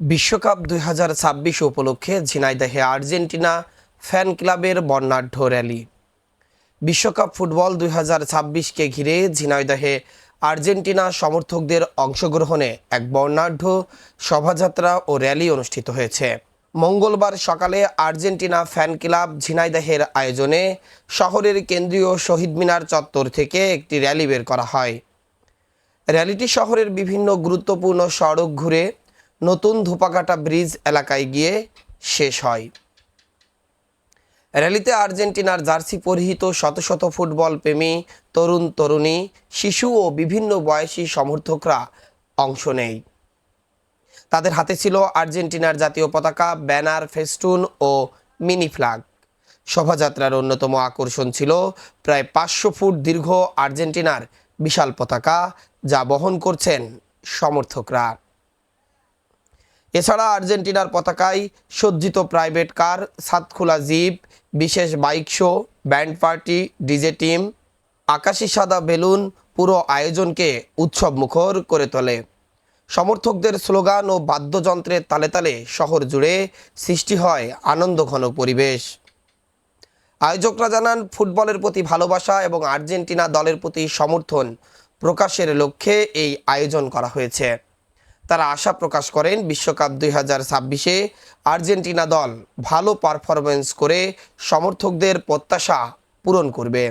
বিশ্বকাপ ২০২৬ উপলক্ষে ঝিনাইদহে Argentina fan ক্লাবের বর্ণাঢ্য র্যালি। বিশ্বকাপ ফুটবল ২০২৬কে ঘিরে ঝিনাইদহে আর্জেন্টিনা সমর্থকদের অংশগ্রহণে এক বর্ণাঢ্য শোভাযাত্রা ও র্যালি অনুষ্ঠিত হয়েছে। মঙ্গলবার সকালে আর্জেন্টিনা ফ্যান ক্লাব ঝিনাইদহের আয়োজনে শহরের কেন্দ্রীয় শহীদ মিনার চত্বর থেকে একটি র্যালি বের করা হয়। র্যালিটি শহরের বিভিন্ন গুরুত্বপূর্ণ সড়ক ঘুরে নতুন ধোপাকাটা ব্রিজ এলাকায় গিয়ে শেষ হয়। র্যালিতে আর্জেন্টিনার জার্সি পরিহিত শত শত ফুটবল প্রেমী তরুণ তরুণী, শিশু ও বিভিন্ন বয়সী সমর্থকরা অংশ নেয়। তাদের হাতে ছিল আর্জেন্টিনার জাতীয় পতাকা, ব্যানার, ফেস্টুন ও মিনি ফ্ল্যাগ। শোভাযাত্রার অন্যতম আকর্ষণ ছিল প্রায় ৫০০ ফুট দীর্ঘ আর্জেন্টিনার বিশাল পতাকা, যা বহন করছেন সমর্থকরা। এছাড়া আর্জেন্টিনার পতাকায় সজ্জিত প্রাইভেট কার, ছাদখোলা জিপ, বিশেষ bike show, band party, DJ team, আকাশি সাদা বেলুন পুরো আয়োজনকে উৎসবমুখর করে তোলে। সমর্থকদের স্লোগান ও বাদ্যযন্ত্রের তালে তালে শহর জুড়ে সৃষ্টি হয় আনন্দঘন পরিবেশ। আয়োজকরা জানান, ফুটবলের প্রতি ভালোবাসা এবং আর্জেন্টিনা দলের প্রতি সমর্থন প্রকাশের লক্ষ্যে এই আয়োজন করা হয়েছে। তারা আশা প্রকাশ করেন, বিশ্বকাপ ২০২৬-এ আর্জেন্টিনা দল ভালো পারফরমেন্স করে সমর্থকদের প্রত্যাশা পূরণ করবে।